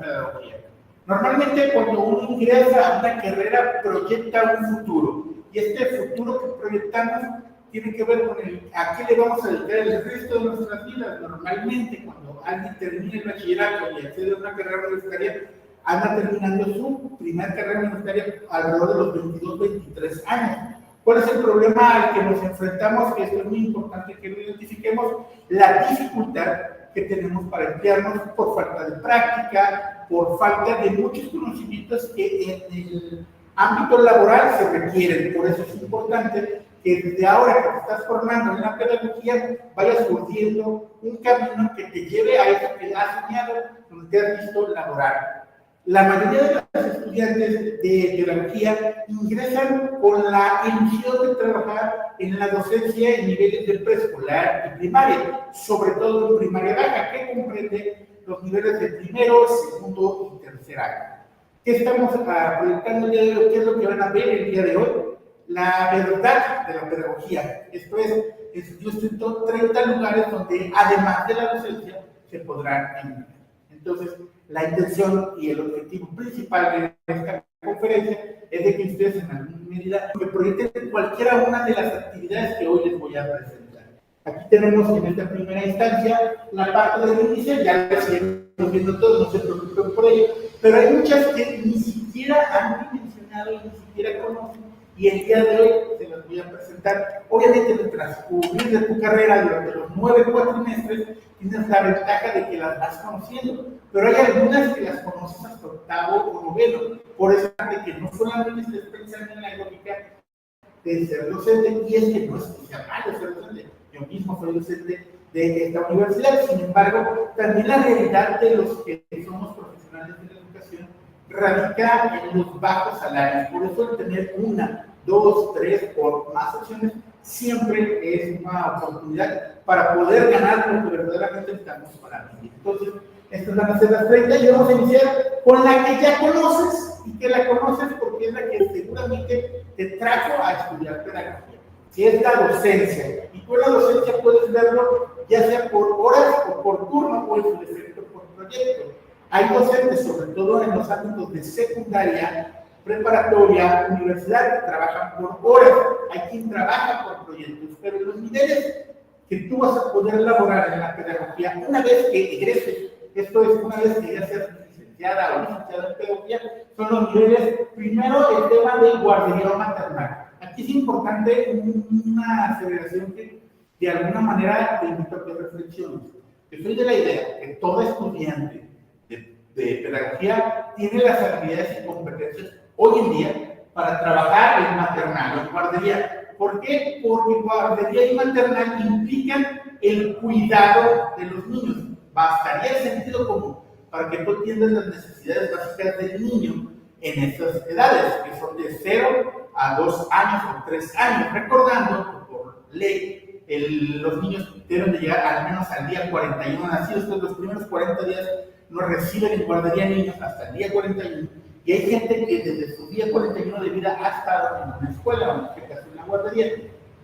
pedagogía. Normalmente cuando uno ingresa a una carrera proyecta un futuro y este futuro que proyectamos tiene que ver con a qué le vamos a dedicar el resto de nuestras vidas. Normalmente cuando alguien termina el bachillerato y accede a una carrera universitaria, anda terminando su primera carrera universitaria alrededor de los 22, 23 años. ¿Cuál es el problema al que nos enfrentamos? Que esto es muy importante que lo identifiquemos, la dificultad que tenemos para emplearnos por falta de práctica, por falta de muchos conocimientos que en el ámbito laboral se requieren. Por eso es importante que desde ahora que te estás formando en la pedagogía vayas surgiendo un camino que te lleve a eso que has soñado, donde te has visto laborar. La mayoría de los estudiantes de pedagogía ingresan con la ilusión de trabajar en la docencia en niveles de preescolar y primaria, sobre todo en primaria baja, que comprende los niveles de primero, segundo y tercer año. ¿Qué estamos proyectando el día de hoy? ¿Qué es lo que van a ver el día de hoy? La verdad de la pedagogía. Esto es, en sentido estricto, 30 lugares donde, además de la docencia, se podrán encontrar. Entonces, la intención y el objetivo principal de esta conferencia es de que ustedes en alguna medida que proyecten cualquiera una de las actividades que hoy les voy a presentar. Aquí tenemos en esta primera instancia la parte del índice, ya lo seguimos viendo todos, no se preocupen por ello, pero hay muchas que ni siquiera han dimensionado y ni siquiera conocen, y el día de hoy se las voy a presentar. Obviamente, en el transcurrir de tu carrera durante los 9 cuatrimestres, tienes la ventaja de que las vas conociendo, pero hay algunas que las conoces hasta octavo o noveno. Por eso es que no solamente estés pensando en la lógica de ser docente, y es que no es que sea malo ser docente. Yo mismo soy docente de esta universidad, sin embargo, también la realidad de los que somos profesionales de la educación radica en los bajos salarios. Por eso el tener 1, 2, 3 o más opciones siempre es una oportunidad para poder ganar lo que verdaderamente estamos para vivir. Entonces, estas van a ser las 30 y vamos a iniciar con la que ya conoces y que la conoces porque es la que seguramente te trajo a estudiar pedagogía, que es la docencia. Y tú la docencia puedes verlo ya sea por horas o por turno o en su defecto por proyecto. Hay docentes, sobre todo en los ámbitos de secundaria, preparatoria, universidad, que trabajan por horas. Hay quien trabaja por proyectos, pero los niveles que tú vas a poder elaborar en la pedagogía una vez que egreses, esto es una vez que ya seas licenciada o licenciada en pedagogía, son los niveles, primero el tema de guardería maternal. Aquí es importante una aceleración que de alguna manera te invito a que reflexiones. Yo soy de la idea que todo estudiante de pedagogía tiene las habilidades y competencias hoy en día para trabajar en maternal o en guardería. ¿Por qué? Porque guardería y maternal implican el cuidado de los niños. Bastaría el sentido común para que tú entiendas las necesidades básicas del niño en estas edades, que son de 0 a 2 años o 3 años, recordando que por ley los niños deben de llegar al menos al día 41 nacidos, entonces los primeros 40 días no reciben en guardería niños hasta el día 41, y hay gente que desde su día 41 de vida ha estado en una escuela, o en este caso en la guardería,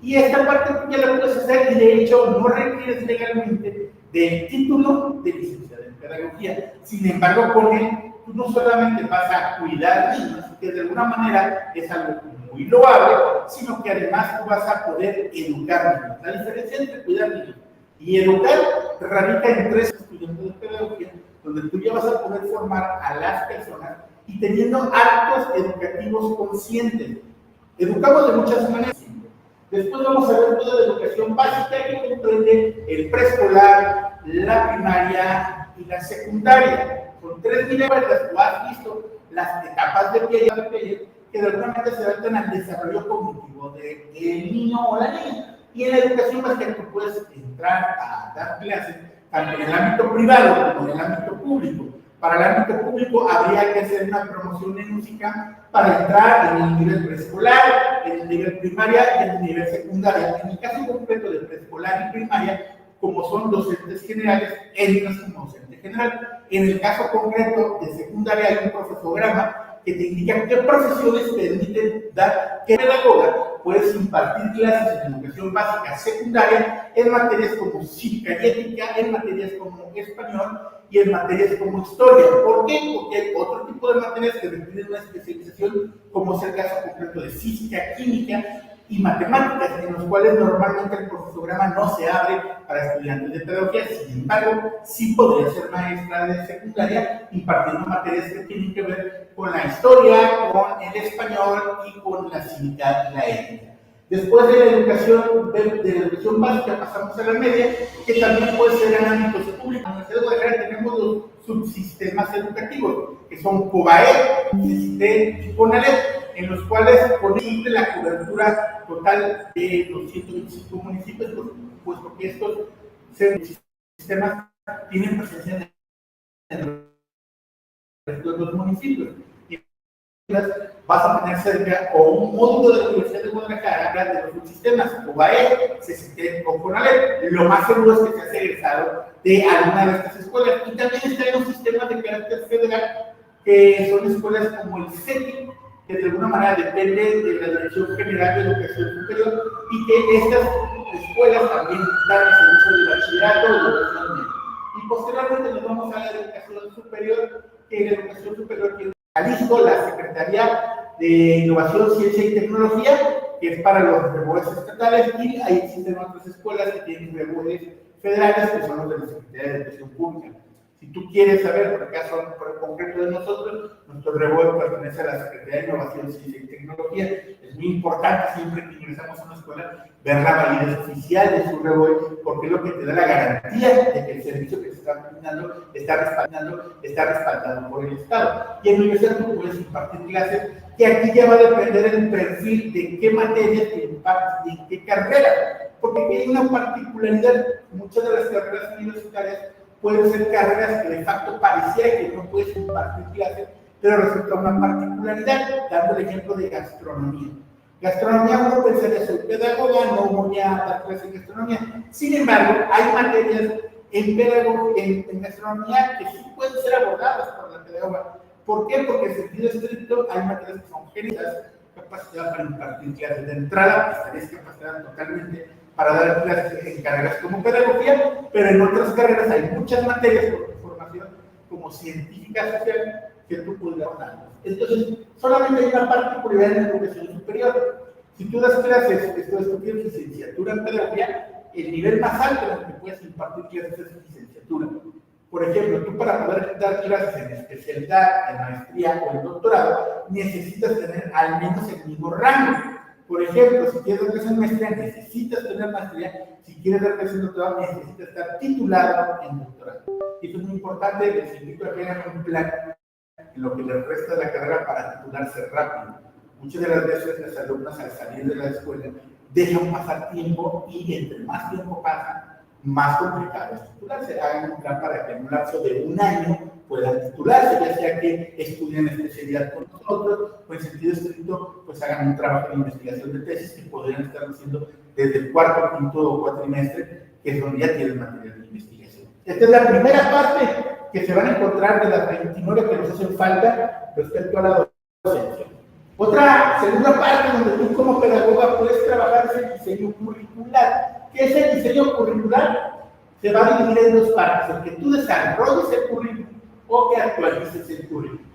y esta parte tú ya la puedes hacer, y de hecho no requieres legalmente del título de licenciado en pedagogía. Sin embargo, con él, tú no solamente vas a cuidar niños, que de alguna manera es algo muy loable, sino que además tú vas a poder educar niños. La diferencia entre cuidar niños y educar radica en 3 estudiantes de pedagogía, donde tú ya vas a poder formar a las personas y teniendo actos educativos conscientes. Educamos de muchas maneras. Después vamos a ver toda la educación básica que comprende el preescolar, la primaria y la secundaria. Son 3 niveles, tú has visto las etapas de Piaget que de alguna manera se adaptan al desarrollo cognitivo del niño o la niña. Y en la educación básica tú puedes entrar a dar clases tanto en el ámbito privado como en el ámbito público. Para el ámbito público habría que hacer una promoción en música para entrar en el nivel preescolar, en el nivel primaria y en el nivel secundaria. En el caso concreto de preescolar y primaria, como son docentes generales, entras como docente general. En el caso concreto de secundaria hay un profesograma que te indica qué profesiones permiten dar, qué pedagoga puedes impartir clases en educación básica secundaria en materias como cívica y ética, en materias como español y en materias como historia. ¿Por qué? Porque hay otro tipo de materias que requieren una especialización, como es el caso concreto de física, química y matemáticas, en los cuales normalmente el profesorama no se abre para estudiantes de pedagogía. Sin embargo, sí podría ser maestra de secundaria impartiendo materias que tienen que ver con la historia, con el español y con la cívica y la ética. Después de la educación básica pasamos a la media, que también puede ser en ámbitos públicos. En la Universidad de Guadalajara tenemos los subsistemas educativos, que son COBAE, CECITE y CONALEP, en los cuales pone la cobertura total de los 125 municipios, puesto que estos sistemas tienen presencia en los municipios. Vas a tener cerca o un módulo de la Universidad de Guadalajara de los subsistemas COBAE, CECITE o CONALEP. Lo más seguro es que se haya egresado de alguna de estas escuelas. Y también está en un sistema de carácter federal, que son escuelas como el CETI, que de alguna manera depende de la Dirección General de Educación Superior, y que estas escuelas también dan el servicio de bachillerato y educación media. Y posteriormente nos vamos a la educación superior, que la educación superior tiene Jalisco, la Secretaría de Innovación, Ciencia y Tecnología, que es para los reboes estatales, y ahí existen otras escuelas que tienen reboes federales, que son los de la Secretaría de Educación Pública. Si tú quieres saber, por el caso concreto de nosotros, nuestro reboe pertenece a la Secretaría de Innovación, Ciencia y Tecnología. Es muy importante siempre que ingresamos a una escuela ver la validez oficial de su reboe, porque es lo que te da la garantía de que el servicio que se está brindando está respaldado por el Estado. Y en la universidad tú puedes impartir clases, que aquí ya va a depender del perfil de qué materia te impartes y en qué carrera, porque aquí hay una particularidad. Muchas de las carreras universitarias pueden ser carreras que de facto pareciera que no puedes impartir clases, pero resulta una particularidad, dando el ejemplo de gastronomía. Gastronomía, uno pensaría, soy pedagoga, no voy a dar clases en gastronomía. Sin embargo, hay materias en gastronomía que sí pueden ser abordadas por la pedagoga. ¿Por qué? Porque en sentido estricto hay materias que son genéricas, capacidad para impartir clases de entrada, estarías capacitada totalmente para dar clases en carreras como pedagogía, pero en otras carreras hay muchas materias por tu formación como científica social que tú puedes dar. Entonces, solamente hay una particularidad en la educación superior. Si tú das clases, tú tienes licenciatura en pedagogía, el nivel más alto en el que puedes impartir clases es licenciatura. Por ejemplo, tú para poder dar clases en especialidad, en maestría o en doctorado, necesitas tener al menos el mismo rango. Por ejemplo, si quieres dar clases en maestría, necesitas tener maestría. Si quieres dar clases en doctorado, necesitas estar titulado en doctorado. Y eso es muy importante, les invito a que hagan un plan en lo que les resta de la carrera para titularse rápido. Muchas de las veces las alumnas al salir de la escuela dejan pasar tiempo, y entre más tiempo pasa, más complicado es titularse. Hagan un plan para que en un lapso de un año puedan titularse, ya sea que estudien especialidad con nosotros, o en sentido estricto, pues hagan un trabajo de investigación de tesis que podrían estar haciendo desde el cuarto, quinto o cuatrimestre, que es donde ya tienen material de investigación. Esta es la primera parte que se van a encontrar de las 29 que nos hacen falta respecto a la docencia. Otra segunda parte donde tú como pedagoga puedes trabajar es el diseño curricular. ¿Qué es el diseño curricular? Se va a dividir en dos partes: el que tú desarrolles el currículum o que actualices el currículum.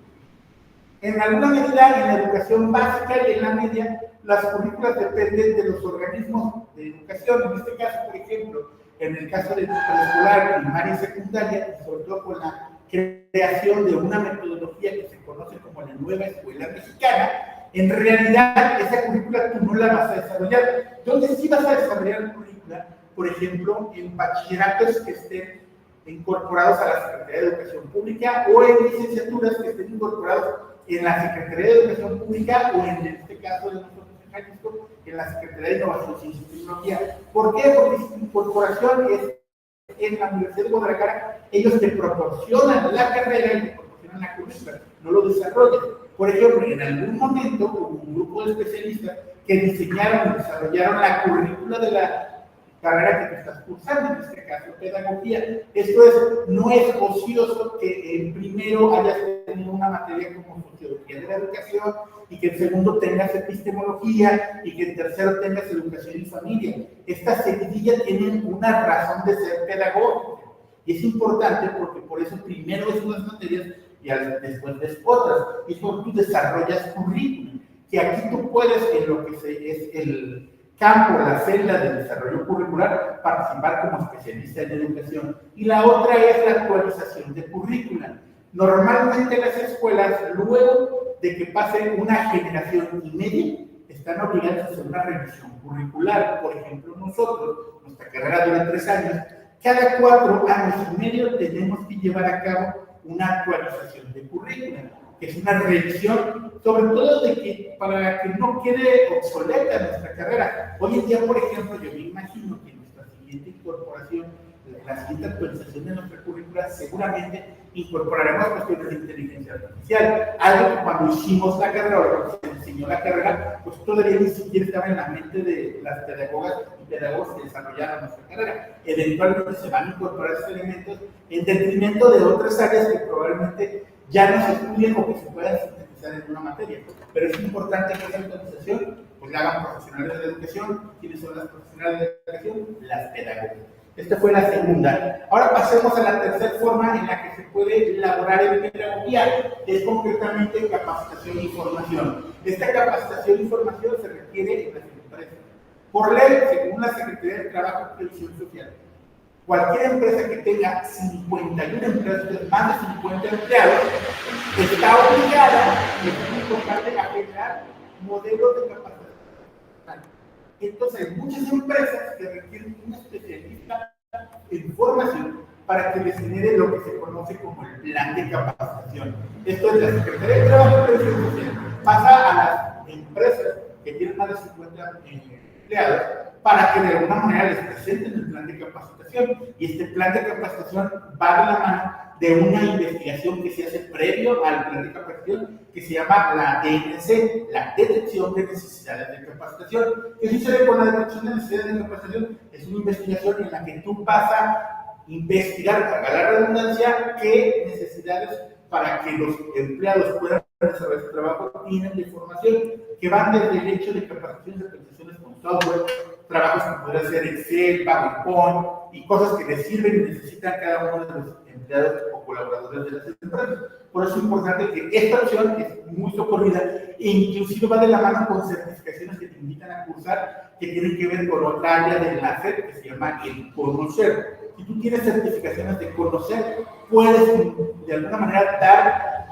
En alguna medida, en la educación básica y en la media, las currículas dependen de los organismos de educación. En este caso, por ejemplo, en el caso de preescolar, primaria y secundaria, y sobre todo con la creación de una metodología que se conoce como la nueva escuela mexicana, en realidad esa currícula tú no la vas a desarrollar. ¿Dónde sí vas a desarrollar la currícula? Por ejemplo, en bachilleratos que estén incorporados a la Secretaría de Educación Pública, o en licenciaturas que estén incorporados en la Secretaría de Educación Pública, o en este caso de nosotros en Jalisco, en la Secretaría de Innovación, Ciencia y Tecnología. ¿Por qué? Porque su incorporación es en la Universidad de Guadalajara. Ellos te proporcionan la carrera y te proporcionan la currícula, no lo desarrollan. Por ejemplo, en algún momento hubo un grupo de especialistas que diseñaron y desarrollaron la currícula de la carrera que tú estás cursando, en este caso pedagogía. Esto es, no es ocioso que primero hayas tenido una materia como sociología de la educación, y que en segundo tengas epistemología, y que en tercero tengas educación y familia. Estas seguidillas tienen una razón de ser pedagógica, y es importante porque por eso primero ves unas materias y después ves otras, y eso tú desarrollas currículum, que aquí tú puedes, en lo que es el campo, la celda de desarrollo curricular, participar como especialista en educación. Y la otra es la actualización de currícula. Normalmente las escuelas, luego de que pase una generación y media, están obligadas a hacer una revisión curricular. Por ejemplo, nosotros, nuestra carrera dura 3 años, cada 4 años y medio tenemos que llevar a cabo una actualización de currícula, que es una revisión, sobre todo para que no quede obsoleta nuestra carrera. Hoy en día, por ejemplo, yo me imagino que nuestra siguiente incorporación, la siguiente actualización de nuestra currícula, seguramente incorporaremos cuestiones de inteligencia artificial, algo que cuando hicimos la carrera o cuando se enseñó la carrera, pues todavía ni siquiera estaba en la mente de las pedagogas y pedagogos que desarrollaron nuestra carrera. Eventualmente se van a incorporar esos elementos en detrimento de otras áreas que probablemente ya no se estudien o que se puedan sintetizar en una materia. Pero es importante que esa actualización pues la hagan profesionales de la educación. ¿Quiénes son las profesionales de la educación? Las pedagogas. Esta fue la segunda. Ahora pasemos a la tercera forma en la que se puede elaborar en pedagogía, que es concretamente capacitación y formación. Esta capacitación y formación se requiere en las empresas. Por ley, según la Secretaría de Trabajo y Previsión Social, cualquier empresa que tenga 51 empleados, más de 50 empleados, está obligada, y es muy importante, a generar modelos de capacitación. Entonces, hay muchas empresas que requieren un especialista en formación para que les genere lo que se conoce como el plan de capacitación. Esto es la Secretaría de Trabajo y Previsión Social. Pasa a las empresas que tienen más de 50 empleados para que de alguna manera les presenten el plan de capacitación. Y este plan de capacitación va de la mano de una investigación que se hace previo al plan de capacitación, que se llama la DNC, la Detección de Necesidades de Capacitación. ¿Qué sucede con la detección de necesidades de capacitación? Es una investigación en la que tú vas a investigar, para la redundancia, qué necesidades para que los empleados puedan desarrollar su trabajo tienen de formación, que van desde el hecho de capacitaciones de presentaciones con software, trabajos que podrían ser Excel, PowerPoint y cosas que les sirven y necesitan cada uno de los empleados o colaboradores de las empresas. Por eso es importante que esta opción es muy socorrida e inclusive va de la mano con certificaciones que te invitan a cursar que tienen que ver con otra área del láser que se llama el conocer. Si tú tienes certificaciones de conocer, puedes de alguna manera dar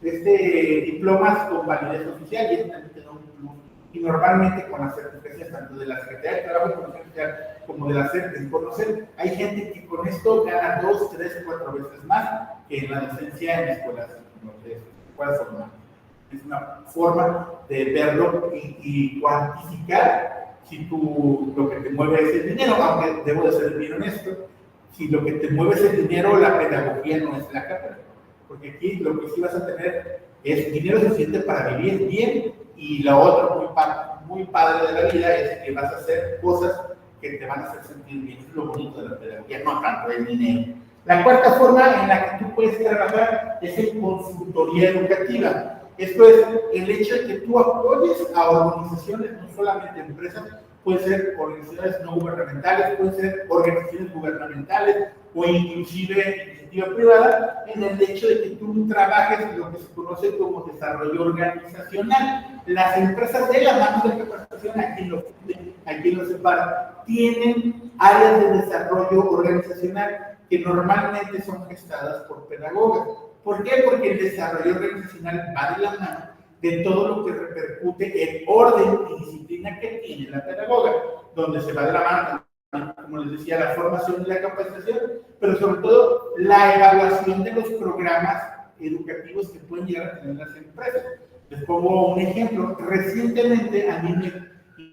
diplomas con validez oficial y también te da un plus. Y normalmente con las certificaciones tanto de la Secretaría de Trabajo y Previsión Social como de la CEP en conocer, hay gente que con esto gana 2, 3, 4 veces más que en la docencia en escuelas formales. Es una forma de verlo y cuantificar si lo que te mueve es el dinero, aunque debo de ser bien honesto, si lo que te mueve es el dinero, la pedagogía no es la carrera. Porque aquí lo que sí vas a tener es dinero suficiente para vivir bien, y lo otro muy padre de la vida es que vas a hacer cosas que te van a hacer sentir bien. Es lo bonito de la pedagogía, no tanto el dinero. La cuarta forma en la que tú puedes trabajar es en consultoría educativa. Esto es el hecho de que tú apoyes a organizaciones, no solamente empresas, pueden ser organizaciones no gubernamentales, pueden ser organizaciones gubernamentales o inclusive iniciativa privada, en el hecho de que tú trabajes lo que se conoce como desarrollo organizacional. Las empresas de la mano de capacitación, aquí lo separa, tienen áreas de desarrollo organizacional que normalmente son gestadas por pedagogas. ¿Por qué? Porque el desarrollo organizacional va de la mano de todo lo que repercute en orden y disciplina que tiene la pedagoga, donde se va de la mano, como les decía, la formación y la capacitación, pero sobre todo la evaluación de los programas educativos que pueden llegar a tener las empresas. Les pongo un ejemplo. Recientemente a mí me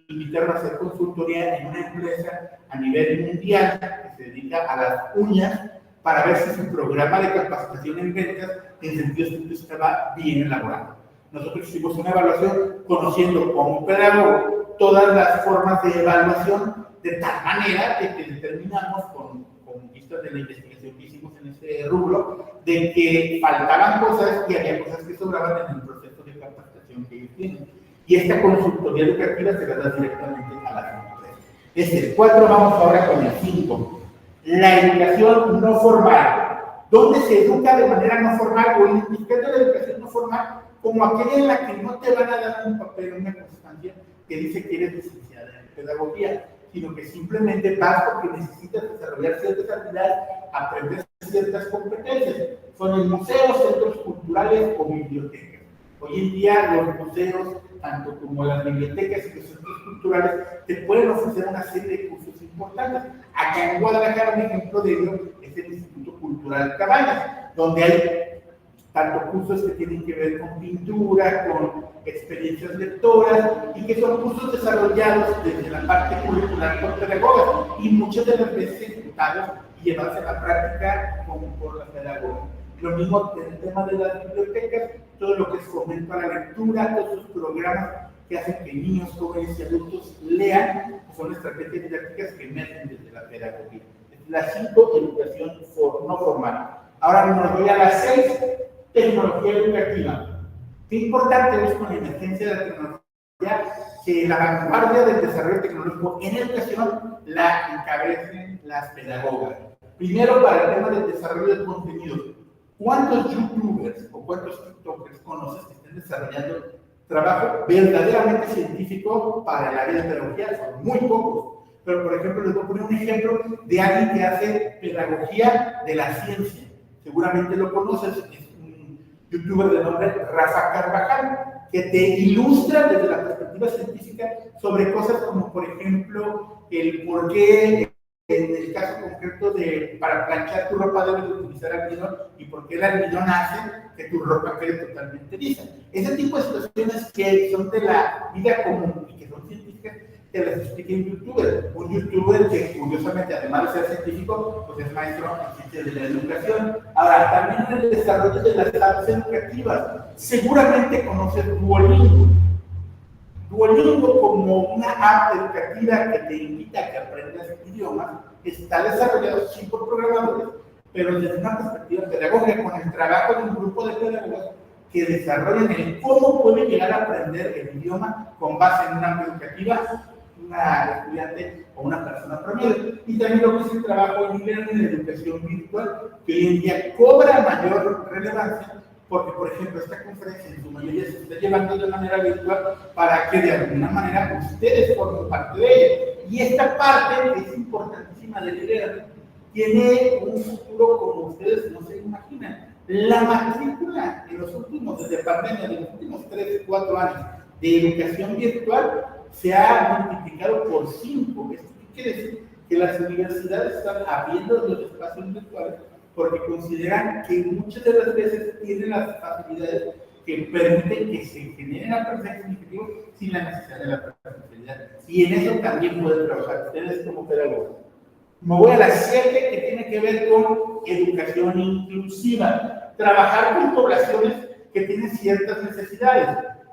invitaron a hacer consultoría en una empresa a nivel mundial que se dedica a las uñas, para ver si su programa de capacitación en ventas en sentido estricto estaba bien elaborado. Nosotros hicimos una evaluación conociendo como pedagogo todas las formas de evaluación, de tal manera que determinamos con vistas de la investigación que hicimos en ese rubro, de que faltaban cosas y había cosas que sobraban en el proceso de capacitación que ellos tienen. Y esta consultoría educativa se la da directamente a las empresas. Es el 4, vamos ahora con el 5. La educación no formal. ¿Dónde se educa de manera no formal o identificando la educación no formal como aquella en la que no te van a dar un papel, una constancia que dice que eres licenciada en pedagogía, sino que simplemente vas porque necesitas desarrollar ciertas habilidades, aprender ciertas competencias. Son en museos, centros culturales o bibliotecas. Hoy en día los museos, tanto como las bibliotecas y los centros culturales, te pueden ofrecer una serie de cursos importantes. Acá en Guadalajara, un ejemplo de ello es el Instituto Cultural Cabañas, donde hay tanto cursos que tienen que ver con pintura, con experiencias lectoras, y que son cursos desarrollados desde la parte curricular por pedagogas, y muchas de las veces ejecutados y llevados a la práctica por las pedagogas. Lo mismo en el tema de las bibliotecas, todo lo que es fomento a la lectura, todos esos programas que hacen que niños, jóvenes y adultos lean, son estrategias didácticas que emergen desde la pedagogía. La 5, educación no formal. Ahora nos voy a la 6, tecnología educativa. Qué importante es con la emergencia de la tecnología que la vanguardia del desarrollo tecnológico en educación la encabecen las pedagogas. Primero, para el tema del desarrollo de contenidos. ¿Cuántos youtubers o cuántos tiktokers conoces que estén desarrollando trabajo verdaderamente científico para el área de pedagogía? Son muy pocos. Pero, por ejemplo, les voy a poner un ejemplo de alguien que hace pedagogía de la ciencia. Seguramente lo conoces, es un youtuber de nombre Rafa Carvajal, que te ilustra desde la perspectiva científica sobre cosas como, por ejemplo, el por qué, en el caso concreto de para planchar tu ropa debes de utilizar almidón y por qué el almidón hace que tu ropa quede totalmente lisa. Ese tipo de situaciones que son de la vida común y que son científicas, te las expliqué en youtuber. Un youtuber que, curiosamente, además de ser científico, pues es maestro en ciencias de la educación. Ahora, también en el desarrollo de las apps educativas. Seguramente conoces Duolingo. Duolingo, como una app educativa que te invita a que aprendas idiomas, está desarrollado sí por programadores, pero desde una perspectiva pedagógica, con el trabajo de un grupo de pedagogos que desarrollan el cómo puede llegar a aprender el idioma con base en una app educativa, una estudiante o una persona promedio. Y también lo que es el trabajo en la educación virtual, que hoy en día cobra mayor relevancia, porque, por ejemplo, esta conferencia en su mayoría se está llevando de manera virtual para que de alguna manera ustedes formen parte de ella. Y esta parte, que es importantísima de liderazgo, tiene un futuro como ustedes no se imaginan. La matrícula en los últimos, desde pandemia, de los últimos 3 o 4 años de educación virtual se ha multiplicado por 5. Esto quiere decir que las universidades están abriendo los espacios virtuales porque consideran que muchas de las veces tienen las facilidades que permiten que se generen aprendizajes significativos sin la necesidad de la presencialidad. Y en eso también pueden trabajar ustedes como pedagogos. Me voy a la 7, que tiene que ver con educación inclusiva. Trabajar con poblaciones que tienen ciertas necesidades.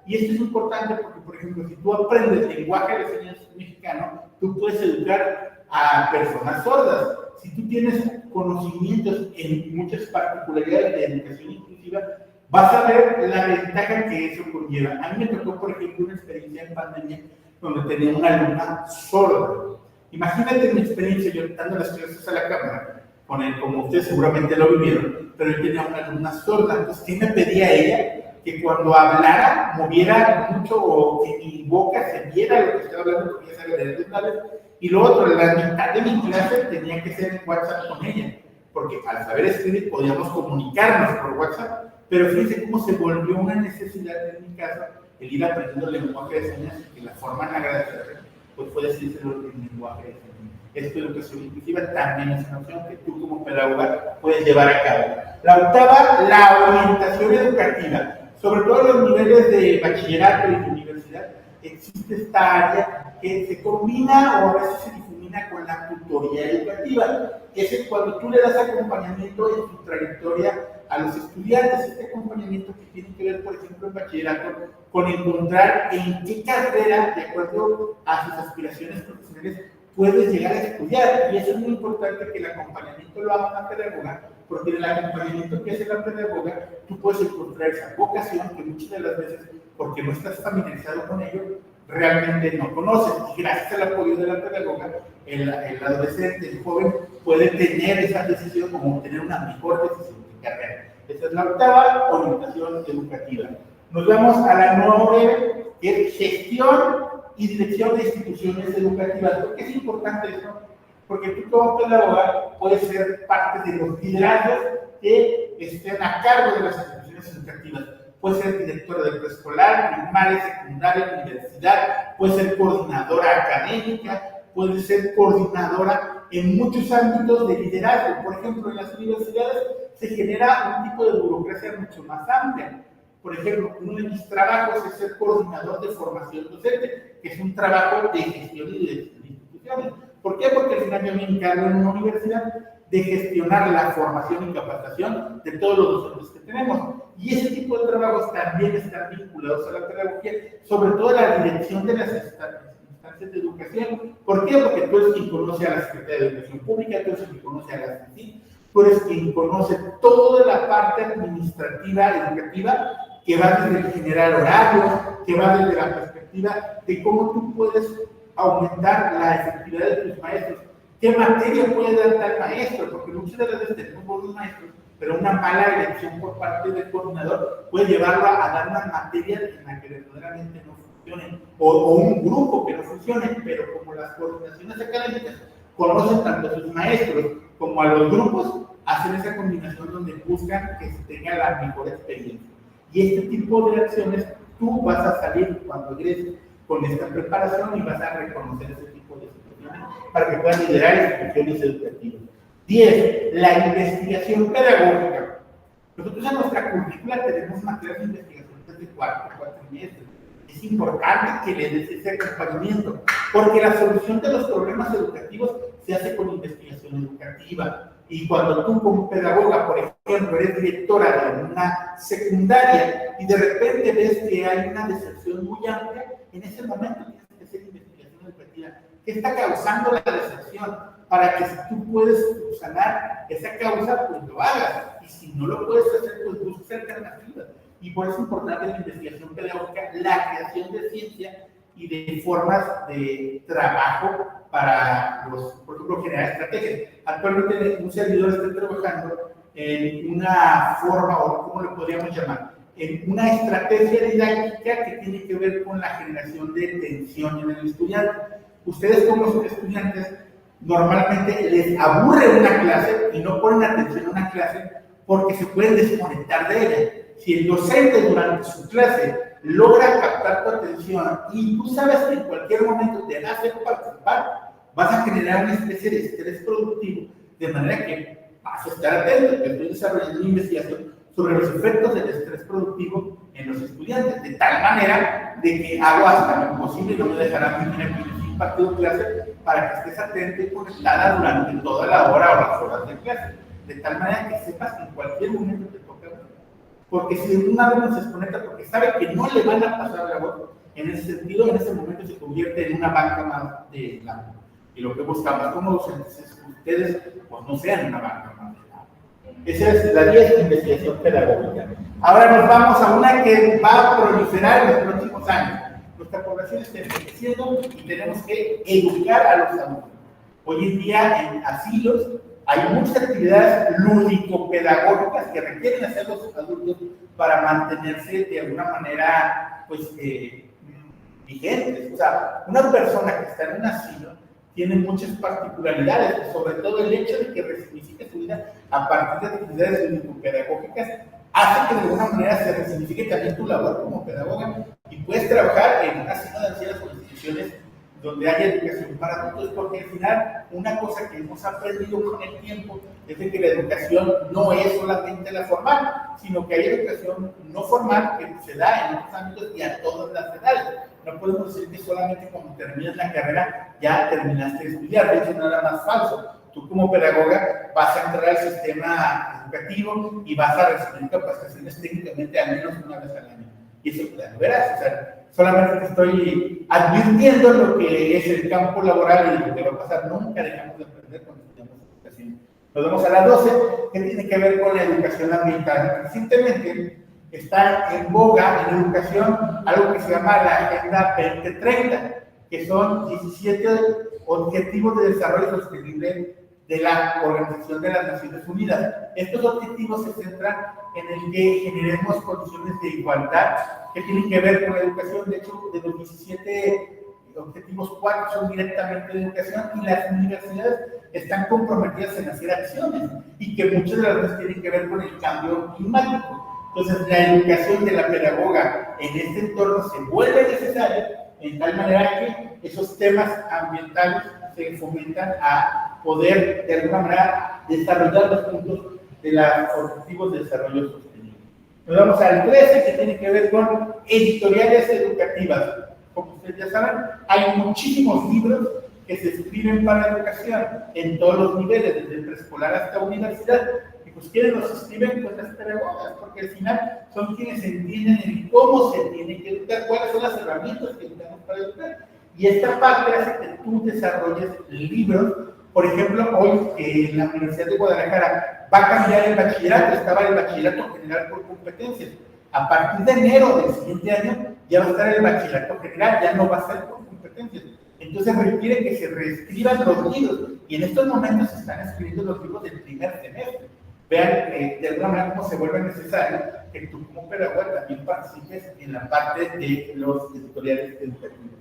Y esto es importante porque, por ejemplo, si tú aprendes lenguaje de señas mexicano, tú puedes educar a personas sordas. Si tú tienes conocimientos en muchas particularidades de educación inclusiva, vas a ver la ventaja que eso conlleva. A mí me tocó, por ejemplo, una experiencia en pandemia donde tenía una alumna sorda. Imagínate mi experiencia, yo dando las clases a la cámara, con él, como ustedes seguramente lo vivieron, pero yo tenía una alumna sorda. Entonces, ¿qué me pedía ella? Que cuando hablara, moviera mucho o que mi boca se viera lo que estaba hablando, porque ya sabía leer de una vez. Y lo otro, la mitad de mi clase tenía que ser en WhatsApp con ella, porque al saber escribir podíamos comunicarnos por WhatsApp, pero fíjense cómo se volvió una necesidad en mi casa el ir aprendiendo el lenguaje de señas y que la forma en agradecerle pues puede decirse el lenguaje de señas. Esta educación inclusiva también es una opción que tú como pedagoga puedes llevar a cabo. La octava, la orientación educativa. Sobre todo en los niveles de bachillerato y de universidad, existe esta área que se combina o a veces se difumina con la tutoría educativa. Es cuando tú le das acompañamiento en su trayectoria a los estudiantes, este acompañamiento que tiene que ver, por ejemplo, en bachillerato, con encontrar en qué carrera, de acuerdo a sus aspiraciones profesionales, puedes llegar a estudiar. Y eso es muy importante que el acompañamiento lo haga una pedagoga, porque en el acompañamiento que hace la pedagoga, tú puedes encontrar esa vocación que muchas de las veces, porque no estás familiarizado con ello, realmente no conoces. Y gracias al apoyo de la pedagoga, el adolescente, el joven, puede tener esa decisión como tener una mejor decisión de carrera. Esa es la octava orientación educativa. Nos vamos a la 9, que es gestión y dirección de instituciones educativas. ¿Por qué es importante eso? Porque tú como pedagoga puedes ser parte de los liderazgos que estén a cargo de las instituciones educativas. Puedes ser directora de preescolar, primaria, secundaria, universidad, puedes ser coordinadora académica, puedes ser coordinadora en muchos ámbitos de liderazgo. Por ejemplo, en las universidades se genera un tipo de burocracia mucho más amplia. Por ejemplo, uno de mis trabajos es ser coordinador de formación docente, que es un trabajo de gestión y de instituciones. ¿Por qué? Porque al final yo me encargo en una universidad de gestionar la formación y capacitación de todos los docentes que tenemos. Y ese tipo de trabajos también están vinculados a la pedagogía, sobre todo a la dirección de las instancias de educación. ¿Por qué? Porque tú eres quien conoce a la Secretaría de Educación Pública, tú eres quien conoce a la CECIN, tú eres quien conoce toda la parte administrativa educativa que va desde el generar horarios, que va desde la perspectiva de cómo tú puedes aumentar la efectividad de tus maestros. ¿Qué materia puede dar tal maestro? Porque muchas de las veces tenemos buenos maestros, pero una mala elección por parte del coordinador puede llevarlo a dar una materia en la que verdaderamente no funcione, o un grupo que no funcione, pero como las coordinaciones académicas conocen tanto a sus maestros como a los grupos, hacen esa combinación donde buscan que se tenga la mejor experiencia. Y este tipo de acciones tú vas a salir cuando egreses con esta preparación y vas a reconocer ese tipo de situaciones para que puedan liderar instituciones educativas. 10. La investigación pedagógica. Nosotros en nuestra currícula tenemos materias de investigación desde cuarto trimestre. Es importante que le des ese acompañamiento, porque la solución de los problemas educativos se hace con investigación educativa. Y cuando tú como pedagoga, por ejemplo, eres directora de una secundaria y de repente ves que hay una deserción muy amplia, en ese momento tienes que hacer investigación educativa. ¿Qué está causando la deserción? Para que si tú puedes sanar esa causa, pues lo hagas. Y si no lo puedes hacer, pues busques alternativas. Y por eso es importante la investigación pedagógica, la creación de ciencia y de formas de trabajo para los, por ejemplo, generar estrategias. Actualmente un servidor está trabajando en una forma, o ¿cómo le podríamos llamar? En una estrategia didáctica que tiene que ver con la generación de tensión en el estudiante. Ustedes como estudiantes normalmente les aburre una clase y no ponen atención a una clase porque se pueden desconectar de ella. Si el docente durante su clase logra captar tu atención y tú sabes que en cualquier momento te va a hacer participar, vas a generar una especie de estrés productivo, de manera que vas a estar atento, que estoy desarrollando una investigación sobre los efectos del estrés productivo en los estudiantes, de tal manera de que hago hasta lo imposible y no me dejará terminar sin partido de clase para que estés atento y conectada durante toda la hora o las horas de clase, de tal manera que sepas que en cualquier momento te toca. Porque si un alumno se desconecta porque sabe que no le van a pasar la voz, en ese sentido, en ese momento se convierte en una banca más de la. Y lo que buscamos como docentes es que ustedes pues, no sean una banca más de la. Esa es la 10, investigación pedagógica. Ahora nos vamos a una que va a proliferar en los próximos años. Nuestra población está envejeciendo y tenemos que educar a los adultos. Hoy en día en asilos hay muchas actividades lúdico-pedagógicas que requieren hacer los adultos para mantenerse de alguna manera pues, vigentes. O sea, una persona que está en un asilo tiene muchas particularidades, sobre todo el hecho de que resignifique su vida a partir de actividades lúdico-pedagógicas hace que de alguna manera se resignifique también tu labor como pedagoga y puedes trabajar en un asilo de ancianos o instituciones donde haya educación para adultos, porque al final una cosa que hemos aprendido con el tiempo es de que la educación no es solamente la formal, sino que hay educación no formal que se da en otros ámbitos y a todas las edades. No podemos decir que solamente cuando terminas la carrera ya terminaste de estudiar, de hecho nada más falso. Tú como pedagoga vas a entrar al sistema educativo y vas a recibir capacitaciones técnicamente al menos una vez al año. Y eso lo verás, o sea, solamente te estoy advirtiendo lo que es el campo laboral y lo que va a pasar. Nunca dejamos de aprender cuando estudiamos educación. Nos vamos a la 12, que tiene que ver con la educación ambiental. Recientemente está en boga en educación algo que se llama la Agenda 2030, que son 17 Objetivos de Desarrollo Sostenible de la Organización de las Naciones Unidas. Estos objetivos se centran en el que generemos condiciones de igualdad que tienen que ver con la educación. De hecho, de los 17 objetivos, 4 son directamente de educación y las universidades están comprometidas en hacer acciones y que muchas de las veces tienen que ver con el cambio climático. Entonces, la educación de la pedagoga en este entorno se vuelve necesaria en tal manera que esos temas ambientales se fomentan a poder de alguna manera desarrollar los puntos de los objetivos de desarrollo sostenible. Nos vamos al 13, que tiene que ver con editoriales educativas. Como ustedes ya saben, hay muchísimos libros que se escriben para educación en todos los niveles, desde preescolar hasta universidad. Y pues quienes los escriben, pues las pedagogas, porque al final son quienes entienden el cómo se tiene que educar, cuáles son las herramientas que tenemos para educar. Y esta parte hace que tú desarrolles libros. Por ejemplo, hoy en la Universidad de Guadalajara va a cambiar el bachillerato, estaba el bachillerato general por competencias. A partir de enero del siguiente año ya va a estar el bachillerato general, ya no va a ser por competencias. Entonces requiere que se reescriban los libros, y en estos momentos se están escribiendo los libros del primer semestre. Vean de alguna manera cómo se vuelve necesario que tú como pedagoga también participes en la parte de los editoriales educativos.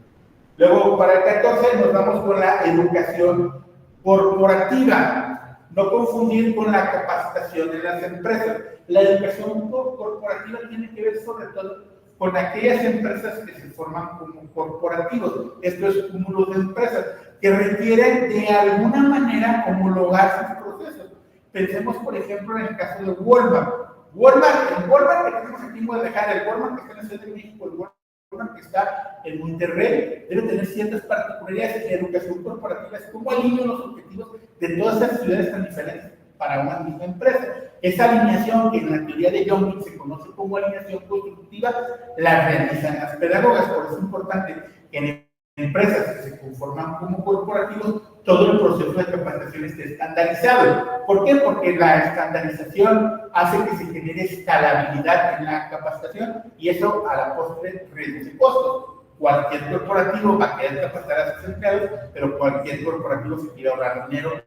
Luego, para el 14 nos vamos con la educación corporativa. No confundir con la capacitación de las empresas. La educación corporativa tiene que ver sobre todo con aquellas empresas que se forman como corporativos. Esto es cúmulo de empresas que requieren de alguna manera homologar sus procesos. Pensemos, por ejemplo, en el caso de Walmart. El Walmart que tenemos aquí en Guadalajara, el Walmart que está en la Ciudad de México, el Walmart que está en Monterrey, debe tener ciertas particularidades. La educación corporativa es cómo alinean los objetivos de todas estas ciudades tan diferentes para una misma empresa. Esa alineación, que en la teoría de Jung se conoce como alineación constructiva, la realizan las pedagogas. Por eso es importante que en empresas que se conforman como corporativos, todo el proceso de capacitación esté estandarizado. ¿Por qué? Porque la estandarización hace que se genere escalabilidad en la capacitación y eso a la postre reduce costos. Cualquier corporativo va a querer capacitar a sus empleados, pero cualquier corporativo se quiere ahorrar dinero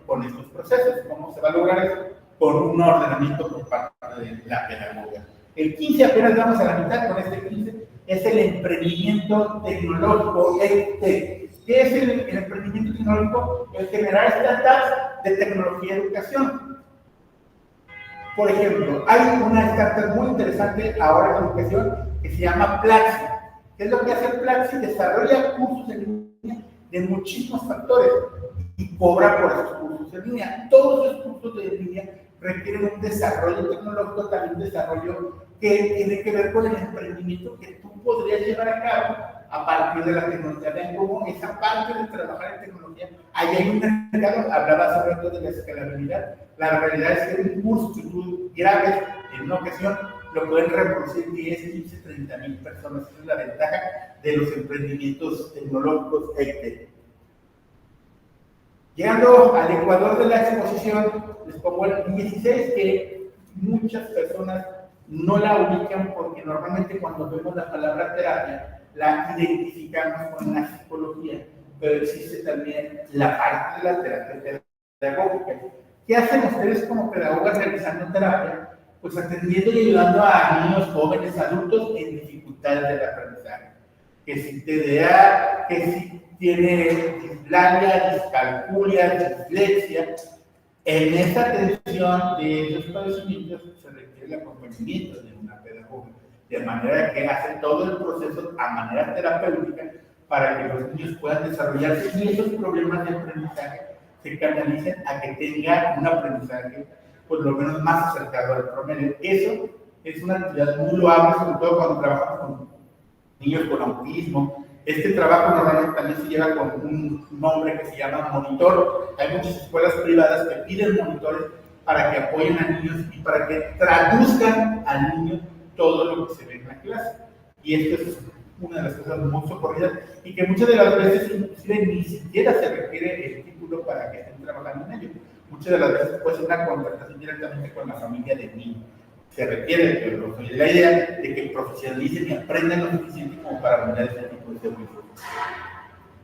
con estos procesos. ¿Cómo se va a lograr eso? Con un ordenamiento por parte de la pedagoga. El 15, apenas vamos a la mitad con este 15, es el emprendimiento tecnológico, ¿Qué es el emprendimiento tecnológico? El generar startups de tecnología y educación. Por ejemplo, hay una startup muy interesante ahora en educación que se llama Platzi. ¿Qué es lo que hace Platzi? Desarrolla cursos en línea de muchísimos factores y cobra por esos cursos en línea. Todos esos cursos en línea requieren un desarrollo tecnológico, también un desarrollo que tiene que ver con el emprendimiento que tú podrías llevar a cabo a partir de la tecnología. Vean cómo esa parte de trabajar en tecnología, ahí hay un mercado. Hablaba hace rato de la escalabilidad. La realidad es que un curso que tú grabes en una ocasión lo pueden reproducir 10, 15, 30 mil personas. Esa es la ventaja de los emprendimientos tecnológicos EdTech. Llegando al ecuador de la exposición, les pongo el 16, que muchas personas no la ubican porque normalmente cuando vemos la palabra terapia la identificamos con la psicología, pero existe también la parte de la terapia pedagógica. ¿Qué hacen ustedes como pedagogas realizando terapia? Pues atendiendo y ayudando a niños, jóvenes, adultos en dificultades del aprendizaje. Que si TDA, que si tiene displasia, discalculia, dislexia. En esta atención de esos padecimientos se requiere el acompañamiento de una pedagoga, de manera que hace todo el proceso a manera terapéutica para que los niños puedan desarrollarse y esos problemas de aprendizaje se canalicen a que tengan un aprendizaje por lo menos más acercado al promedio. Eso es una actividad muy loable, sobre todo cuando trabajamos con niños con autismo. Este trabajo normalmente también se lleva con un nombre que se llama monitor. Hay muchas escuelas privadas que piden monitores para que apoyen a niños y para que traduzcan al niño todo lo que se ve en la clase. Y esto es una de las cosas muy socorridas y que muchas de las veces inclusive ni siquiera se requiere el título para que estén trabajando en ello. muchas de las veces puede ser una contratación directamente con la familia del niño. Se requiere, pero la idea de que profesionalicen y aprendan lo suficiente como para brindar este tipo de servicios.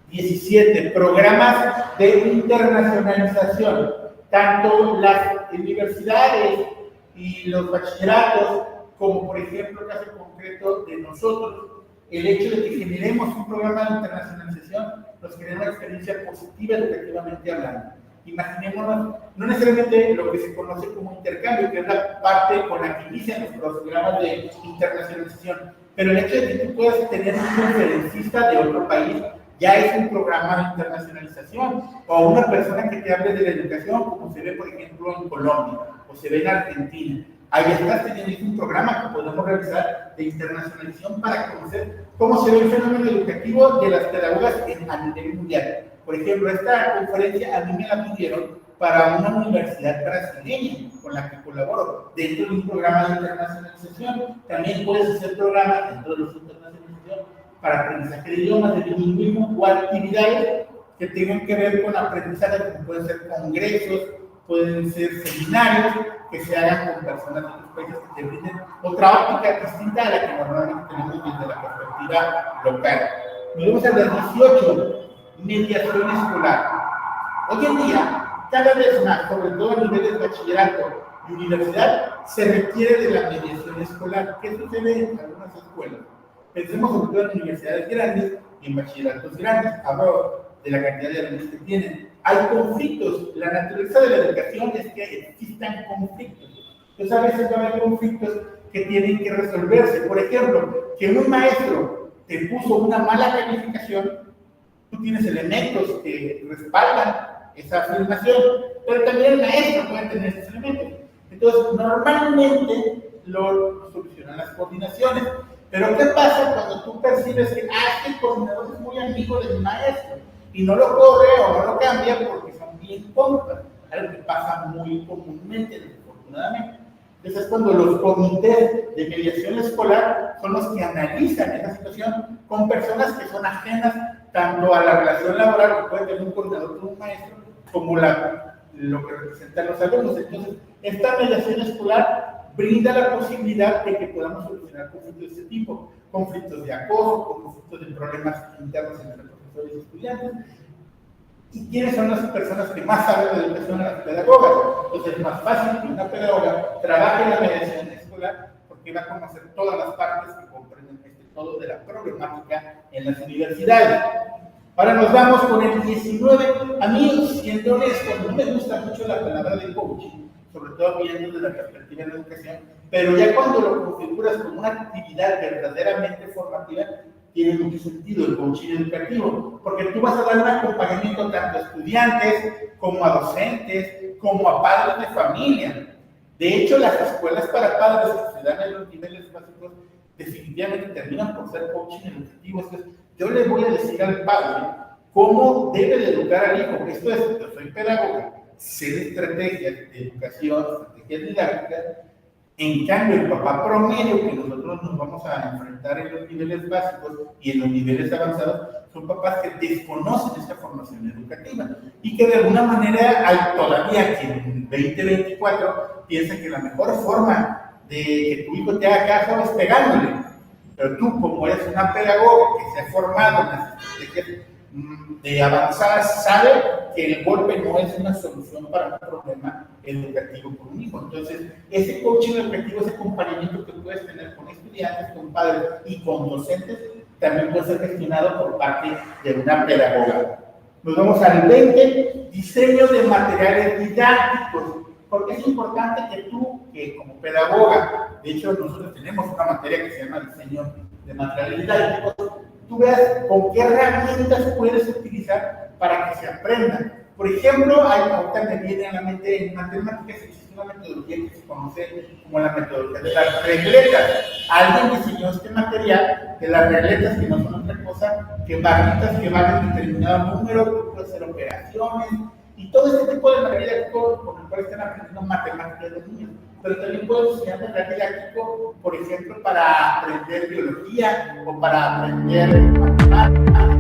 17. Programas de internacionalización. Tanto las universidades y los bachilleratos, como por ejemplo el caso concreto de nosotros, el hecho de que generemos un programa de internacionalización nos genera una experiencia positiva educativamente hablando. Imaginémonos, no necesariamente lo que se conoce como intercambio, que es la parte con la que inician los programas de internacionalización, pero el hecho de que tú puedas tener un conferencista de otro país ya es un programa de internacionalización, o una persona que te hable de la educación, como se ve por ejemplo en Colombia, o se ve en Argentina. Ahí estás teniendo un programa que podemos realizar de internacionalización para conocer cómo se ve el fenómeno educativo de las pedagogas a nivel mundial. Por ejemplo, esta conferencia a mí me la pidieron para una universidad brasileña con la que colaboro dentro de un programa de internacionalización. También puedes hacer programas dentro de los internacionalización para aprendizaje de idiomas, de bilingüismo o actividades que tengan que ver con aprendizaje, como pueden ser congresos, pueden ser seminarios que se hagan con personas de otros países que te brinden otra óptica distinta a la que normalmente tenemos desde la perspectiva local. Nos vemos a las 18. Mediación escolar. Hoy en día, cada vez más, sobre todo a niveles de bachillerato y universidad, se requiere de la mediación escolar. ¿Qué sucede en algunas escuelas? Pensemos sobre todo en universidades grandes y en bachilleratos grandes. Hablo de la cantidad de alumnos que tienen. Hay conflictos. La naturaleza de la educación es que existan conflictos. Entonces, a veces va a haber conflictos que tienen que resolverse. Por ejemplo, que un maestro te puso una mala calificación, tú tienes elementos que respaldan esa afirmación, pero también el maestro puede tener esos elementos. Entonces, normalmente lo solucionan las coordinaciones. Pero ¿qué pasa cuando tú percibes que el coordinador es muy amigo del maestro y no lo corre o no lo cambia porque son bien compas? Algo que pasa muy comúnmente, desafortunadamente. Entonces es cuando los comités de mediación escolar son los que analizan esa situación con personas que son ajenas tanto a la relación laboral que puede tener un coordinador con un maestro, como lo que representan los alumnos. Entonces, esta mediación escolar brinda la posibilidad de que podamos solucionar conflictos de este tipo, conflictos de acoso, conflictos de problemas internos entre profesores y estudiantes. ¿Y quiénes son las personas que más saben de educación? Las pedagogas. Entonces es más fácil que una pedagoga trabaje en la mediación escolar porque va a conocer todas las partes que comprenden todo de la problemática en las universidades. Ahora nos vamos con el 19. A mí, siendo honesto, no me gusta mucho la palabra de coaching, sobre todo viendo desde la perspectiva de la educación, pero ya cuando lo configuras como una actividad verdaderamente formativa, tiene mucho sentido el coaching educativo, porque tú vas a dar un acompañamiento tanto a estudiantes, como a docentes, como a padres de familia. De hecho, las escuelas para padres que se dan en los niveles básicos definitivamente terminan por ser coaching educativo. Entonces, yo le voy a decir al padre cómo debe de educar al hijo. Esto es, yo soy pedagoga, sé de estrategias de educación, estrategias didácticas. En cambio, el papá promedio que nosotros nos vamos a enfrentar en los niveles básicos y en los niveles avanzados son papás que desconocen esta formación educativa y que de alguna manera hay todavía quien en 2024 piensa que la mejor forma de que tu hijo te haga caso es pegándole. Pero tú, como eres una pedagoga que se ha formado en las estrategias de avanzadas, sabe que el golpe no es una solución para un problema educativo con un hijo. Entonces, ese coaching educativo, ese acompañamiento que puedes tener con estudiantes, con padres y con docentes, también puede ser gestionado por parte de una pedagoga. Nos vamos al 20, diseño de materiales didácticos. Porque es importante que tú, que como pedagoga, de hecho nosotros tenemos una materia que se llama diseño de materiales didácticos, tú veas con qué herramientas puedes utilizar para que se aprendan. Por ejemplo, ahorita me viene a la mente en matemáticas existe una metodología que se conoce como la metodología de las regletas. Alguien diseñó este material de las regletas que no son otra cosa que barritas que valen determinado número, tú puedes hacer operaciones, y todo este tipo de material didáctico con el cual están aprendiendo matemáticas de niños. Pero también puedes enseñar material didáctico, por ejemplo, para aprender biología o para aprender matemáticas.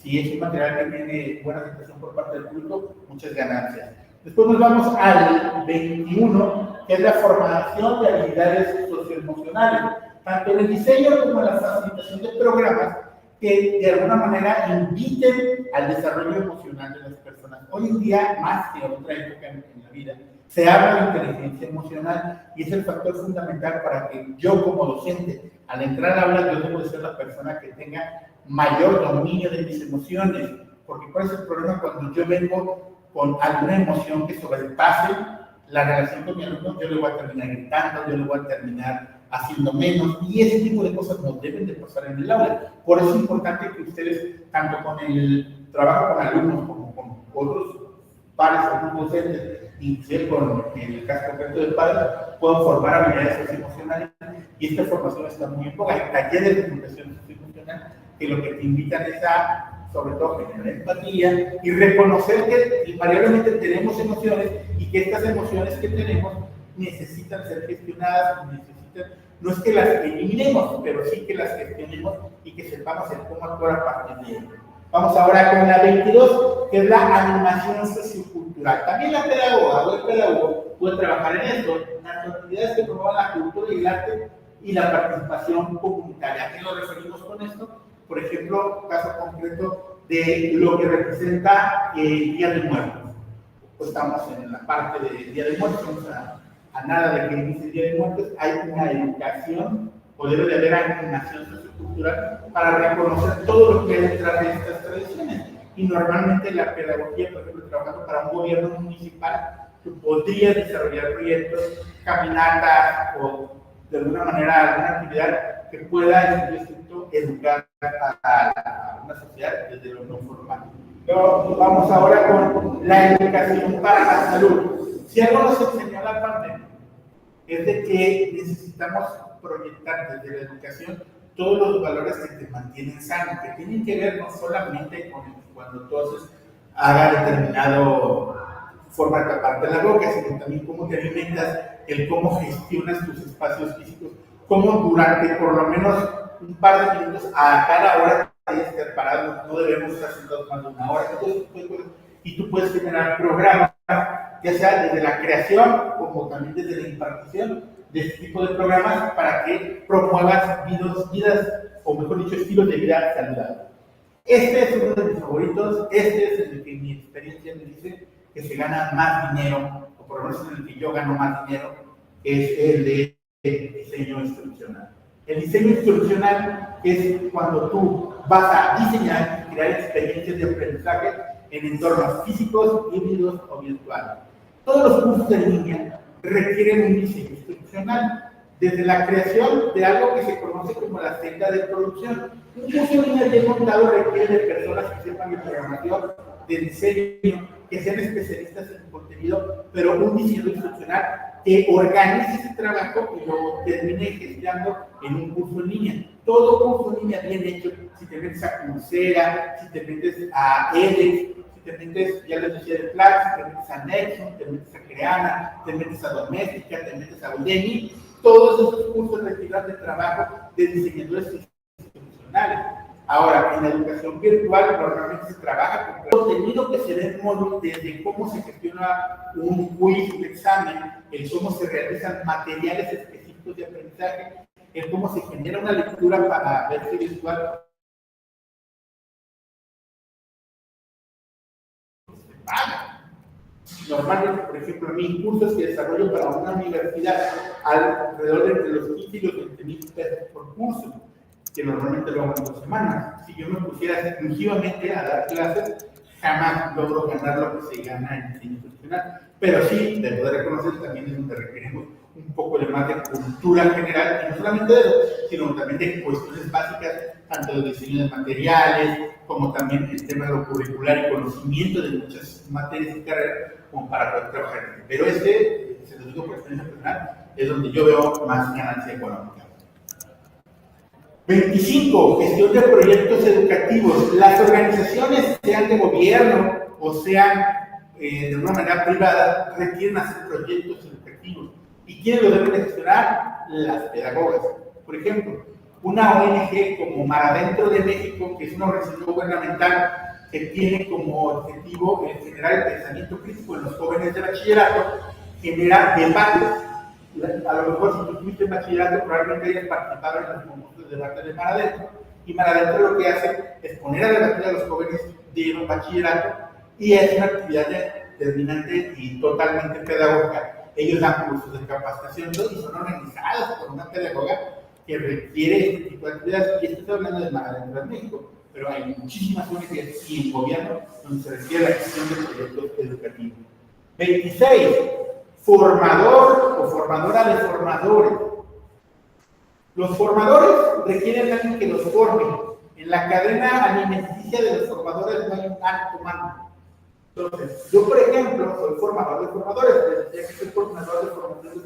Si es un material que tiene buena aceptación por parte del público, muchas ganancias. Después nos vamos al 21, que es la formación de habilidades socioemocionales, tanto en el diseño como en la facilitación de programas que de alguna manera inviten al desarrollo emocional de las personas. Hoy en día, más que en otra época en la vida, se habla de inteligencia emocional y es el factor fundamental para que yo como docente, al entrar al aula, yo debo de ser la persona que tenga mayor dominio de mis emociones, porque ¿cuál es el problema cuando yo vengo con alguna emoción que sobrepase la relación con mi alumno? Yo le voy a terminar gritando, yo le voy a terminar haciendo menos, y ese tipo de cosas no deben de pasar en el aula. Por eso es importante que ustedes, tanto con el trabajo con alumnos como con otros pares o docentes, inclusive con el caso concreto del padre, puedan formar habilidades socioemocionales, y esta formación está muy en boga. Hay talleres de educación socioemocional que lo que te invitan es a, sobre todo, generar empatía y reconocer que invariablemente tenemos emociones y que estas emociones que tenemos necesitan ser gestionadas, no es que las eliminemos, pero sí que las gestionemos y que sepamos el cómo actuar a partir de ello. Vamos ahora con la 22, que es la animación sociocultural. También la pedagoga o el pedagogo puede trabajar en esto, en las actividades que promuevan la cultura y el arte y la participación comunitaria. ¿A qué nos referimos con esto? Por ejemplo, caso concreto de lo que representa el Día de Muertos. Pues estamos en la parte del Día de Muertos, vamos a nada de que inicie el Día de Muertos, hay una educación, o debe de haber animación sociocultural para reconocer todo lo que hay detrás de estas tradiciones. Y normalmente la pedagogía, por ejemplo, trabajando para un gobierno municipal, tú podrías desarrollar proyectos, caminatas o de alguna manera alguna actividad que pueda, en el distrito, educar a una sociedad desde lo no formal. Pero vamos ahora con la educación para la salud. Si algo nos enseñó la pandemia, es de que necesitamos proyectar desde la educación todos los valores que te mantienen sano, que tienen que ver no solamente con cuando tú hagas determinado forma de taparte la boca, sino también cómo te alimentas, el cómo gestionas tus espacios físicos, cómo durante por lo menos un par de minutos a cada hora tienes que estar parado, no debemos estar sentados más de una hora, y tú puedes generar programas, ya sea desde la creación como también desde la impartición de este tipo de programas para que promuevas vidas, o mejor dicho, estilos de vida saludables. Este es uno de mis favoritos, este es el que mi experiencia me dice que se gana más dinero, o por lo menos en el que yo gano más dinero, es el de diseño instruccional. El diseño instruccional es cuando tú vas a diseñar y crear experiencias de aprendizaje en entornos físicos, híbridos o virtuales. Todos los cursos de línea requieren un diseño instruccional, desde la creación de algo que se conoce como la senda de producción. Un curso de línea bien montado requiere de personas que sepan de programación, de diseño, que sean especialistas en contenido, pero un diseño instruccional que organice ese trabajo y lo termine gestionando en un curso en línea. Todo curso en línea bien hecho, si te metes a Coursera, si te metes a edX, si te metes, ya les decía, de Platzi, si te metes a Nexon, te metes a Creana, te metes a Doméstica, te metes a Udemy, todos esos cursos requieren de trabajo de diseñadores institucionales. Ahora, en la educación virtual normalmente se trabaja con contenido que se ve en módulos, desde cómo se gestiona un quiz, un examen, el cómo se realizan materiales específicos de aprendizaje, el cómo se genera una lectura para verse virtual. Normalmente, por ejemplo, a mí, cursos que desarrollo para una universidad alrededor de entre los 15 y los 20,000 pesos por curso, que normalmente lo hago en 2 semanas. Si yo me pusiera exclusivamente a dar clases, jamás logro ganar lo que se gana en diseño institucional. Pero sí, debo de reconocer también es donde requerimos un poco de más de cultura general, y no solamente de eso, sino también de cuestiones básicas, tanto de diseño de materiales, como también el tema de lo curricular y conocimiento de muchas materias y carreras, como para poder trabajar en él. Pero se lo digo por experiencia personal, es donde yo veo más ganancia económica. 25. Gestión de proyectos educativos. Las organizaciones, sean de gobierno o sean de una manera privada, requieren hacer proyectos educativos. ¿Y quiénes lo deben de gestionar? Las pedagogas. Por ejemplo, una ONG como Mar Adentro de México, que es una organización gubernamental que tiene como objetivo generar el pensamiento crítico en los jóvenes de bachillerato, genera debates. A lo mejor si tú estuviste en bachillerato, probablemente hayas participado en los concursos de debate de Mar Adentro, y Mar Adentro lo que hace es poner a debatir a los jóvenes de un bachillerato, y es una actividad determinante y totalmente pedagógica. Ellos dan cursos de capacitación y son organizados por una pedagoga que requiere este tipo de actividades, y estoy hablando de Mar Adentro en México, pero hay muchísimas ONGs y el gobierno donde se requiere la gestión de proyectos educativos. 26. Formador o formadora de formadores. Los formadores requieren a alguien que los forme. En la cadena alimenticia de los formadores no hay un alto mando. Entonces, yo, por ejemplo, soy formador de formadores, ya que soy formador de formadores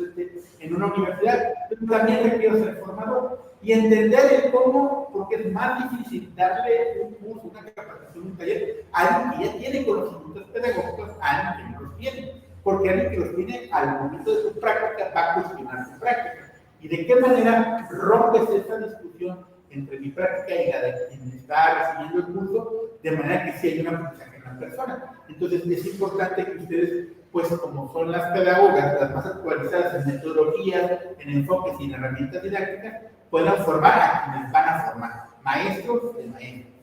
en una universidad, pero también requiero ser formador y entender el cómo, porque es más difícil darle un curso, una capacitación, un taller a alguien que ya tiene conocimientos pedagógicos, a alguien que no los tiene, porque alguien que los tiene al momento de su práctica va a cuestionar su práctica. ¿Y de qué manera rompes esta discusión entre mi práctica y la de quien está recibiendo el curso, de manera que sí hay una aprendizaje en la persona? Entonces es importante que ustedes, pues como son las pedagogas, las más actualizadas en metodologías, en enfoques y en herramientas didácticas, puedan formar a quienes van a formar, maestros de maestros.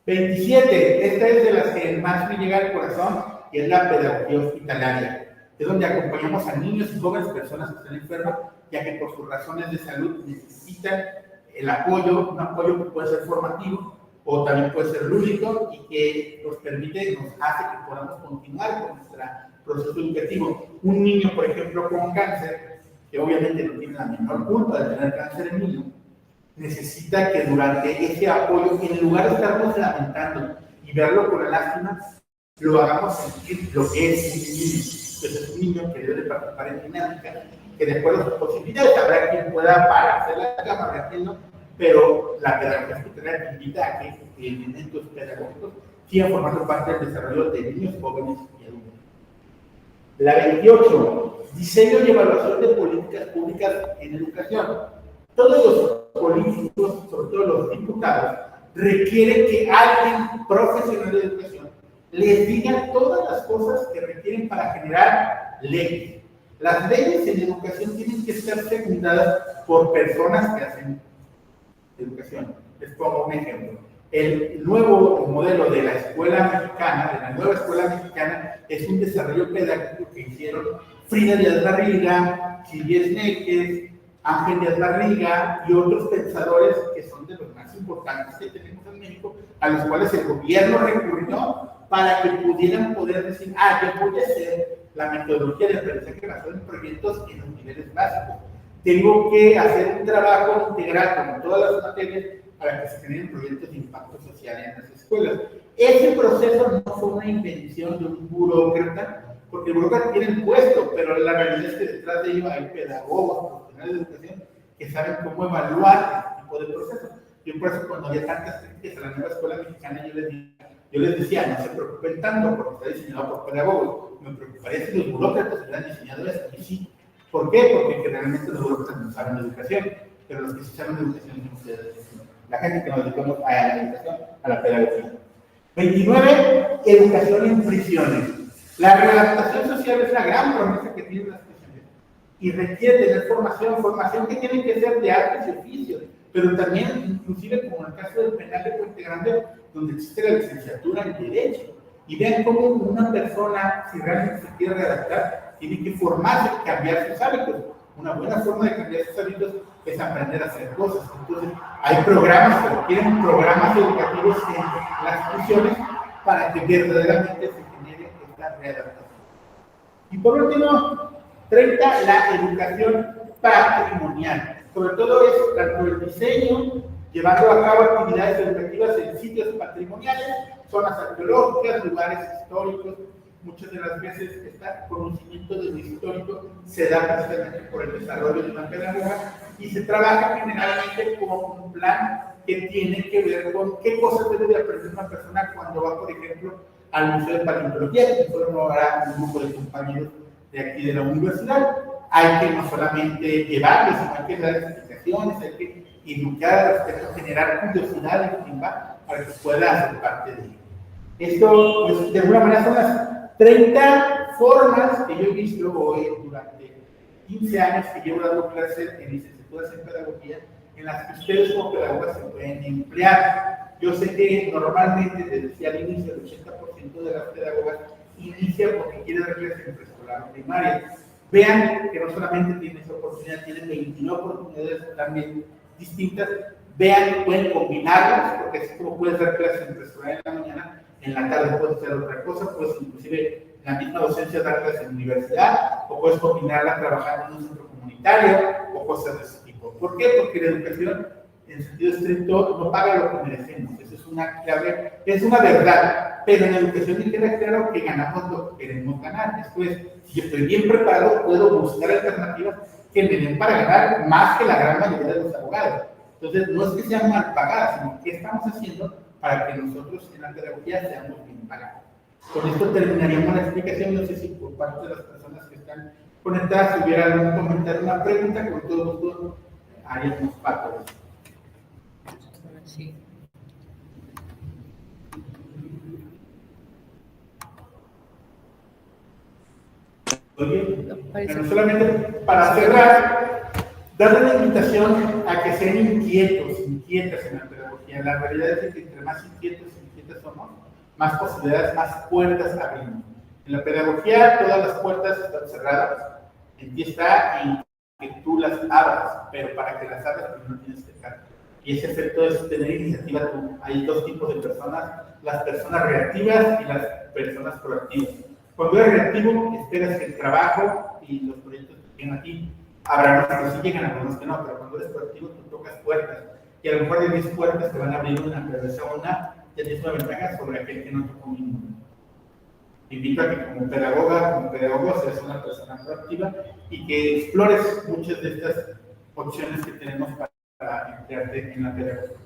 27, esta es de las que más me llega al corazón, que es la pedagogía hospitalaria. Es donde acompañamos a niños y jóvenes personas que están enfermas, ya que por sus razones de salud necesitan el apoyo, un apoyo que puede ser formativo o también puede ser lúdico y que nos permite, nos hace que podamos continuar con nuestro proceso educativo. Un niño, por ejemplo, con cáncer, que obviamente no tiene la menor culpa de tener cáncer en niño, necesita que durante ese apoyo, en lugar de estarnos lamentando y verlo con la lástima, lo hagamos sentir lo que es un niño. Pues es un niño que debe participar en dinámica, que de acuerdo a sus posibilidades, habrá quien pueda pararse de la cama, habrá quien no, pero la pedagogía hospitalaria invita a que elementos pedagógicos sigan formando parte del desarrollo de niños, jóvenes y adultos. La 28, diseño y evaluación de políticas públicas en educación. Todos los políticos, sobre todo los diputados, requieren que alguien profesional de educación les diga todas las cosas que requieren para generar leyes. Las leyes en educación tienen que ser secundadas por personas que hacen educación. Les pongo un ejemplo. El nuevo modelo de la escuela mexicana, de la nueva escuela mexicana, es un desarrollo pedagógico que hicieron Frida Díaz Barriga, Silvia Sneques, Ángel Díaz Barriga y otros pensadores que son de los más importantes que tenemos en México, a los cuales el gobierno recurrió para que pudieran poder decir, yo voy a hacer la metodología de aprendizaje basado en proyectos en los niveles básicos. Tengo que hacer un trabajo integral con todas las materias para que se generen proyectos de impacto social en las escuelas. Ese proceso no fue una invención de un burócrata, porque el burócrata tiene el puesto, pero la realidad es que detrás de ello hay pedagogos, profesionales de educación, que saben cómo evaluar este tipo de procesos. Yo por eso cuando había tantas críticas a la nueva escuela mexicana, yo les decía, no se preocupen tanto porque está diseñado por pedagogos, me preocuparía si los burócratas hubieran diseñado esto, y sí. ¿Por qué? Porque realmente los burócratas no saben educación, pero los que sí saben educación son ustedes, la gente que nos dedicamos a la educación, a la pedagogía. 29, educación en prisiones. La readaptación social es la gran promesa que tienen las prisiones y requiere tener formación que tiene que ser de artes y oficios, pero también, inclusive como en el caso del penal de Puente Grande, donde existe la licenciatura en Derecho. Y vean cómo una persona, si realmente se quiere readaptar, tiene que formarse, cambiar sus hábitos. Una buena forma de cambiar sus hábitos es aprender a hacer cosas. Entonces, hay programas que requieren programas educativos en las prisiones para que verdaderamente se genere esta readaptación. Y por último, 30, la educación patrimonial. Sobre todo es tanto el diseño, llevando a cabo actividades educativas en sitios patrimoniales, zonas arqueológicas, lugares históricos. Muchas de las veces este conocimiento de lo histórico se da precisamente por el desarrollo de una pedagoga y se trabaja generalmente con un plan que tiene que ver con qué cosas debe de aprender una persona cuando va, por ejemplo, al Museo de Paleontología, que fueron ahora un grupo de compañeros de aquí de la universidad. Hay que no solamente llevarles, sino hay que dar explicaciones, hay que educar, generar curiosidad en quien va para que pueda ser parte de ello. Esto, pues, de alguna manera, son las 30 formas que yo he visto hoy durante 15 años que llevo dando clases en licenciaturas en pedagogía, en las que ustedes como pedagogas se pueden emplear. Yo sé que normalmente, desde decía al inicio, el 80% de las pedagogas inicia porque quiere dar clases en preescolar o primaria. Vean que no solamente tienen esa oportunidad, tienen 29 oportunidades también distintas. Vean que pueden combinarlas, porque así como puedes dar clases en preescolar en la mañana, en la tarde puedes hacer otra cosa, puedes inclusive en la misma docencia dar clases en universidad, o puedes combinarla trabajando en un centro comunitario, o cosas de ese tipo. ¿Por qué? Porque la educación, en sentido estricto, no paga lo que merecemos. Eso es una clave, es una verdad. Pero en la educación me queda claro que ganamos lo que queremos ganar. Después, si yo estoy bien preparado, puedo buscar alternativas que me den para ganar más que la gran mayoría de los abogados. Entonces, no es que sean mal pagadas, sino que estamos haciendo para que nosotros en la pedagogía seamos bien pagados. Con esto terminaríamos la explicación. No sé si por parte de las personas que están conectadas, si hubiera algún comentario, una pregunta, con todo gusto haríamos parte de eso. Sí. Oye, bueno, solamente para cerrar, darle la invitación a que sean inquietas en la pedagogía. La realidad es que entre más inquietas somos, más posibilidades, más puertas abrimos. En la pedagogía todas las puertas están cerradas, en ti está en que tú las abras, pero para que las abras primero tienes que estar. Y ese efecto es tener iniciativa tú. Hay dos tipos de personas, las personas reactivas y las personas proactivas. Cuando eres reactivo, esperas que el trabajo y los proyectos que lleguen a ti, habrá unos que sí llegan, algunos que no, pero cuando eres proactivo, tú tocas puertas. Y a lo mejor de 10 puertas te van a abrir una, pero esa una ya tienes una ventaja sobre aquel que no tocó ninguna. Te invito a que como pedagoga, como pedagogo, seas una persona proactiva y que explores muchas de estas opciones que tenemos para emplearte en la pedagogía.